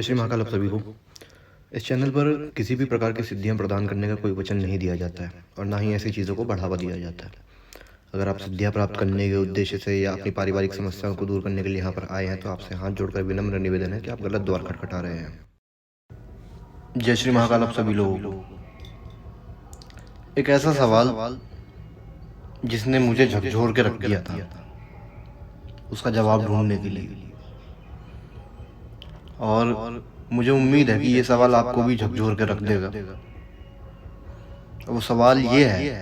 जय श्री महाकाल। आप सभी को इस चैनल पर किसी भी प्रकार की सिद्धियां प्रदान करने का कोई वचन नहीं दिया जाता है और ना ही ऐसी चीज़ों को बढ़ावा दिया जाता है। अगर आप सिद्धियां प्राप्त करने के उद्देश्य से या अपनी पारिवारिक समस्याओं को दूर करने के लिए यहाँ पर आए हैं तो आपसे हाथ जोड़कर विनम्र निवेदन है कि आप गलत द्वार खटखटा रहे हैं। जय श्री महाकाल। आप सभी लोगों को एक ऐसा सवाल जिसने मुझे झकझोर के रख दिया था, उसका जवाब ढूंढने के लिए, और मुझे उम्मीद है कि ये सवाल आपको भी झकझोर के रख देगा। वो सवाल ये है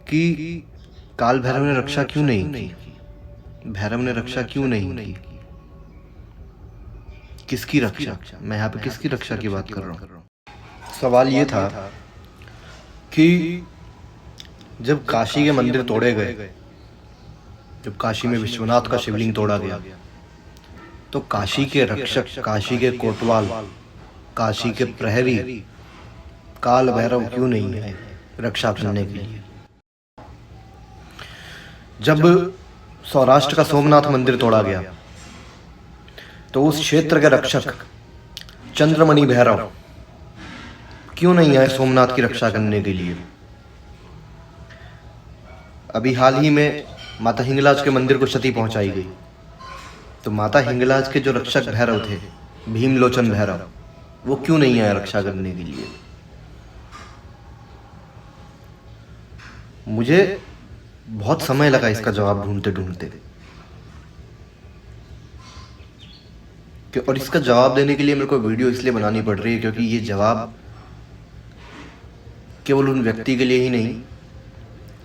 कि काल भैरव ने रक्षा क्यों नहीं की? भैरव ने रक्षा क्यों नहीं की? किसकी रक्षा? मैं यहाँ पे किसकी रक्षा की बात कर रहा हूँ? सवाल ये था कि जब काशी के मंदिर तोड़े गए, जब काशी में विश्वनाथ का शिवलिंग तोड़ा गया, तो काशी के रक्षक, काशी के कोतवाल, काशी के प्रहरी काल भैरव क्यों नहीं आए रक्षा करने के लिए? जब सौराष्ट्र का सोमनाथ मंदिर तोड़ा गया तो उस क्षेत्र के रक्षक चंद्रमणि भैरव क्यों नहीं आए सोमनाथ की रक्षा करने के लिए? अभी हाल ही में माता हिंगलाज के मंदिर को क्षति पहुंचाई गई, तो माता हिंगलाज के जो रक्षक भैरव थे, भीमलोचन भैरव, वो क्यों नहीं आए रक्षा करने के लिए? मुझे बहुत समय लगा इसका जवाब ढूंढते ढूंढते, और इसका जवाब देने के लिए मेरे को वीडियो इसलिए बनानी पड़ रही है क्योंकि ये जवाब केवल उन व्यक्ति के लिए ही नहीं,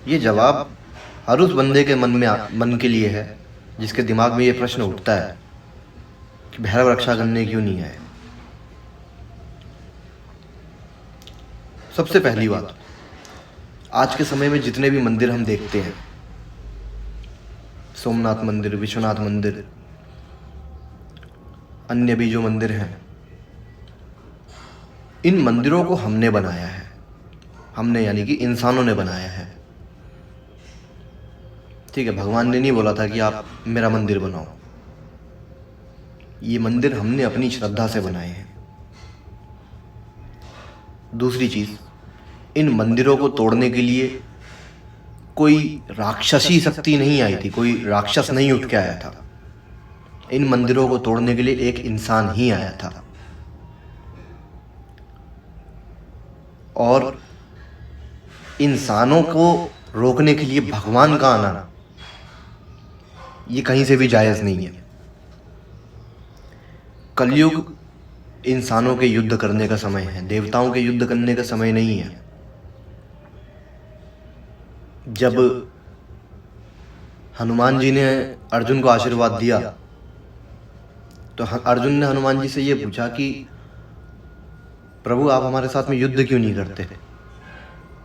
ये जवाब हर उस बंदे के मन के लिए है जिसके दिमाग में ये प्रश्न उठता है कि भैरव रक्षा करने क्यों नहीं आए। सबसे पहली बात, आज के समय में जितने भी मंदिर हम देखते हैं, सोमनाथ मंदिर, विश्वनाथ मंदिर, अन्य भी जो मंदिर हैं, इन मंदिरों को हमने बनाया है। हमने यानी कि इंसानों ने बनाया है। ठीक है, भगवान ने नहीं बोला था कि आप मेरा मंदिर बनाओ। ये मंदिर हमने अपनी श्रद्धा से बनाए हैं। दूसरी चीज, इन मंदिरों को तोड़ने के लिए कोई राक्षसी शक्ति नहीं आई थी, कोई राक्षस नहीं उठ के आया था। इन मंदिरों को तोड़ने के लिए एक इंसान ही आया था, और इंसानों को रोकने के लिए भगवान का आना ये कहीं से भी जायज नहीं है। कलयुग इंसानों के युद्ध करने का समय है, देवताओं के युद्ध करने का समय नहीं है। जब हनुमान जी ने अर्जुन को आशीर्वाद दिया तो अर्जुन ने हनुमान जी से ये पूछा कि प्रभु आप हमारे साथ में युद्ध क्यों नहीं करते?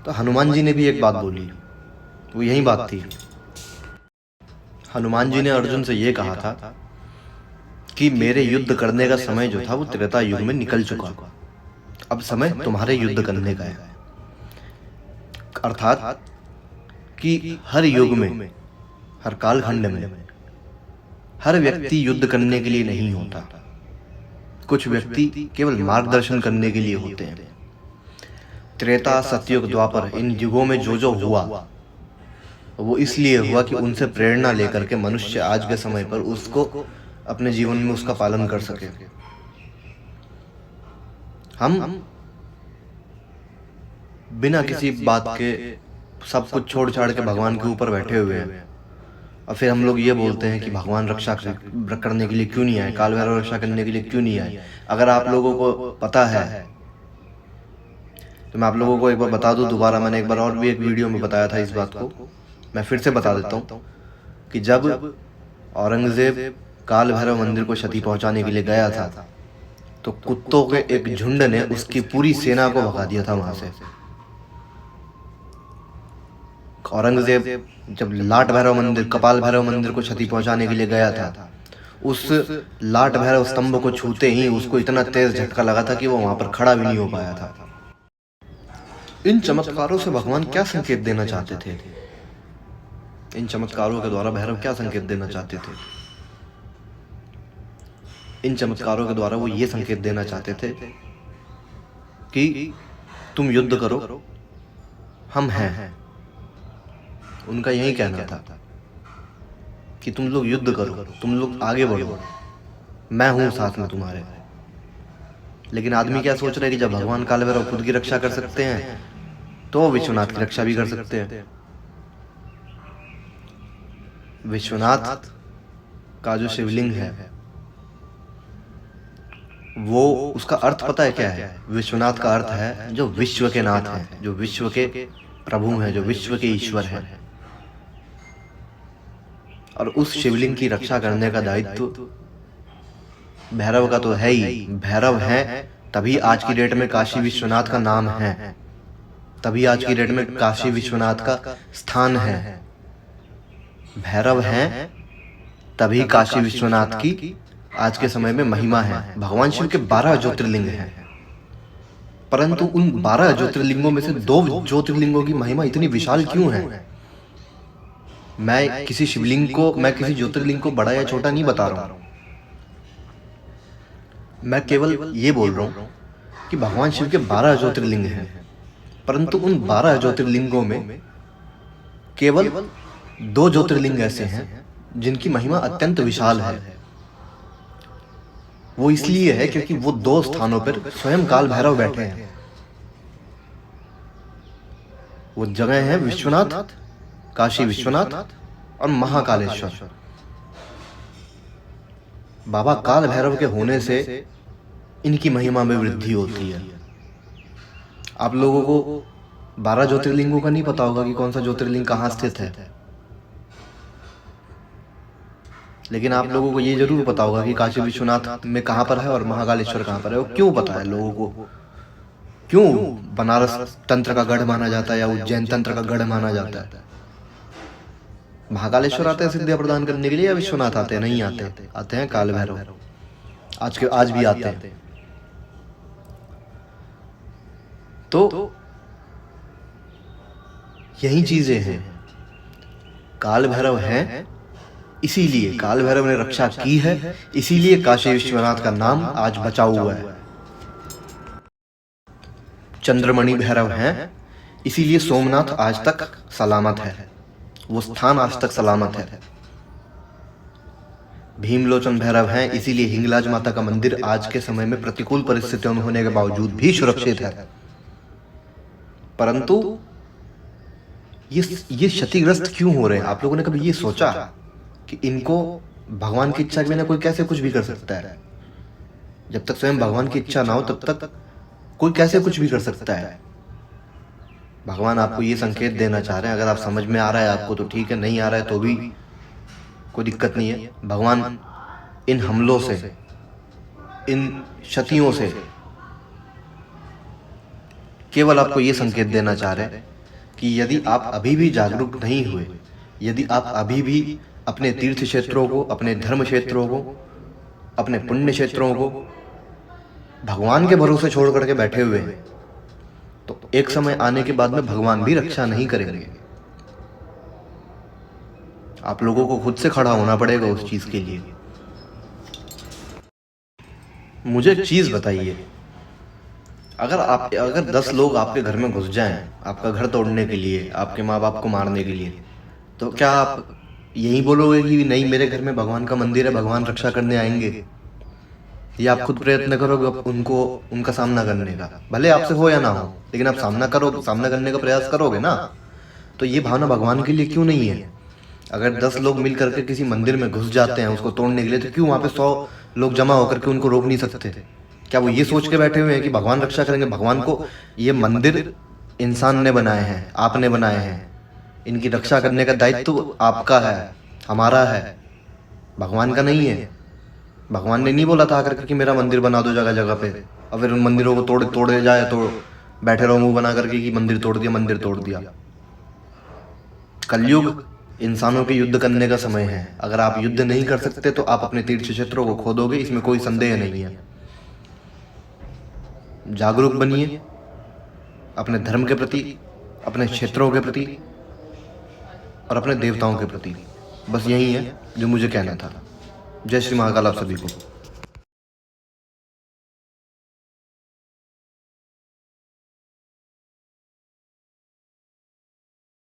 तो हनुमान जी ने भी एक बात बोली, वो यही बात थी। हनुमान जी ने अर्जुन से ये कहा था कि मेरे युद्ध करने का समय जो था वो त्रेता युग में निकल चुका, अब समय तुम्हारे युद्ध करने का है। अर्थात कि हर युग में, हर कालखंड में हर व्यक्ति युद्ध करने के लिए नहीं होता। कुछ व्यक्ति केवल मार्गदर्शन करने के लिए होते हैं। त्रेता, सतयुग, द्वापर, इन युगों में जो जो हुआ वो इसलिए हुआ कि उनसे प्रेरणा लेकर के मनुष्य आज के समय पर उसको अपने जीवन में उसका पालन कर सके। हम बिना किसी बात के सब कुछ छोड़ छाड़ के भगवान के ऊपर बैठे हुए हैं, और फिर हम लोग ये बोलते हैं कि भगवान रक्षा करने के लिए क्यों नहीं आए, काल भैरव रक्षा करने के लिए क्यों नहीं आए। अगर आप लोगों को पता है तो मैं आप लोगों को एक बार बता दूं दोबारा। मैंने एक बार और भी एक वीडियो में बताया था इस बात को, मैं फिर से बता देता हूँ कि जब औरंगजेब काल भैरव मंदिर को क्षति पहुंचाने के लिए गया था तो कुत्तों के एक झुंड ने उसकी पूरी सेना को भगा दिया था वहां से। औरंगजेब जब लाट भैरव मंदिर, कपाल भैरव मंदिर को क्षति पहुंचाने के लिए गया था, उस लाट भैरव स्तंभ को छूते ही उसको इतना तेज झटका लगा था कि वो वहां पर खड़ा भी नहीं हो पाया था। इन चमत्कारों से भगवान क्या संकेत देना चाहते थे? इन चमत्कारों के द्वारा भैरव क्या संकेत देना चाहते थे? इन चमत्कारों के द्वारा वो ये संकेत देना चाहते थे कि तुम युद्ध करो, हम हैं। उनका यही कहना था कि तुम लोग युद्ध करो, तुम लोग आगे बढ़ो, मैं हूं साथ में तुम्हारे। लेकिन आदमी क्या सोच रहा है कि जब भगवान काल भैरव खुद की रक्षा कर सकते हैं तो वो विश्वनाथ की रक्षा भी कर सकते हैं। विश्वनाथ का जो शिवलिंग है वो, उसका अर्थ पता है क्या है? विश्वनाथ का अर्थ है जो विश्व के नाथ हैं, जो विश्व के प्रभु हैं, जो विश्व के ईश्वर हैं। और उस शिवलिंग की रक्षा करने का दायित्व भैरव का तो है ही। भैरव है तभी आज की डेट में काशी विश्वनाथ का नाम है, तभी आज की डेट में काशी विश्वनाथ का स्थान है। भैरव है तभी काशी विश्वनाथ की आज के समय में महिमा है। भगवान शिव के 12 ज्योतिर्लिंग हैं, परंतु उन 12 ज्योतिर्लिंगों में से 2 ज्योतिर्लिंगों की महिमा इतनी विशाल क्यों है? मैं किसी ज्योतिर्लिंग को बड़ा या छोटा नहीं बता रहा हूं। मैं केवल ये बोल रहा हूं कि भगवान शिव के 12 ज्योतिर्लिंग हैं, परंतु उन 12 ज्योतिर्लिंगों में केवल 2 ज्योतिर्लिंग ऐसे हैं जिनकी महिमा अत्यंत विशाल है। वो इसलिए है क्योंकि वो 2 स्थानों पर स्वयं काल भैरव बैठे हैं। वो जगह है विश्वनाथ, काशी विश्वनाथ और महाकालेश्वर। बाबा काल भैरव के होने से इनकी महिमा में वृद्धि होती है। आप लोगों को 12 ज्योतिर्लिंगों का नहीं पता होगा कि कौन सा ज्योतिर्लिंग कहाँ स्थित है, लेकिन आप लोगों को ये जरूर पता होगा कि काशी विश्वनाथ में कहाँ पर है और महाकालेश्वर कहाँ पर है। वो क्यों पता है लोगों को? क्यों बनारस तंत्र का गढ़ माना जाता है या उज्जैन तंत्र का गढ़ माना जाता है? महाकालेश्वर आते हैं सिद्धियां प्रदान करने के लिए या विश्वनाथ आते हैं? नहीं आते, आते हैं काल भैरव। आज भी आते हैं। तो यही चीजें हैं। काल भैरव हैं, इसीलिए काल भैरव ने रक्षा की है, इसीलिए काशी विश्वनाथ का नाम आज बचा हुआ है। चंद्रमणि भैरव हैं, इसीलिए सोमनाथ आज तक सलामत है, वो स्थान आज तक सलामत है। भीमलोचन भैरव हैं, इसीलिए हिंगलाज माता का मंदिर आज के समय में प्रतिकूल परिस्थितियों में होने के बावजूद भी सुरक्षित है। परंतु ये क्षतिग्रस्त क्यों हो रहे हैं? आप लोगों ने कभी ये सोचा कि इनको भगवान की इच्छा के बिना कोई कैसे कुछ भी कर सकता है? जब तक स्वयं भगवान की इच्छा ना हो तब तक कोई कैसे कुछ भी कर सकता है? भगवान आपको ये संकेत देना चाह रहे हैं। अगर आप समझ में आ रहा है आपको तो ठीक है, नहीं आ रहा है तो भी कोई दिक्कत नहीं है। भगवान इन हमलों से, इन क्षतियों से केवल आपको ये संकेत देना चाह रहे हैं कि यदि आप अभी भी जागरूक नहीं हुए, यदि आप अभी भी अपने तीर्थ क्षेत्रों को, अपने धर्म क्षेत्रों को, अपने पुण्य क्षेत्रों को भगवान के भरोसे छोड़ करके बैठे हुए हैं, तो एक समय आने के बाद में भगवान भी रक्षा नहीं करेंगे। आप लोगों को खुद से खड़ा होना पड़ेगा उस चीज के लिए। मुझे एक चीज बताइए, अगर 10 लोग आपके घर में घुस जाएं आपका घर तोड़ने के लिए, आपके माँ बाप को मारने के लिए, तो क्या आप यही बोलोगे कि नहीं मेरे घर में भगवान का मंदिर है, भगवान रक्षा करने आएंगे? या आप खुद प्रयत्न करोगे उनका सामना करने का? भले आपसे हो या ना हो, लेकिन आप सामना करने का प्रयास करोगे ना। तो ये भावना भगवान के लिए क्यों नहीं है? अगर 10 लोग मिल करके किसी मंदिर में घुस जाते हैं उसको तोड़ने के लिए, तो क्यों वहां पे 100 लोग जमा होकर के उनको रोक नहीं सकते? क्या वो ये सोच के बैठे हुए हैं कि भगवान रक्षा करेंगे? भगवान को ये मंदिर इंसान ने बनाए हैं, आपने बनाए हैं, इनकी रक्षा करने का दायित्व आपका है, हमारा है, भगवान का नहीं है। भगवान ने नहीं बोला था आकर कि मेरा मंदिर बना दो जगह जगह पे, और फिर उन मंदिरों को तोड़े जाए तो बैठे रहो मुंह बना करके कि मंदिर तोड़ दिया। कलयुग इंसानों के युद्ध करने का समय है। अगर आप युद्ध नहीं कर सकते तो आप अपने तीर्थ क्षेत्रों को खो दोगे, इसमें कोई संदेह नहीं है। जागरूक बनिए अपने धर्म के प्रति, अपने क्षेत्रों के प्रति और अपने देवताओं के प्रति। बस यही है जो मुझे कहना था। जय श्री महाकाल आप सभी को।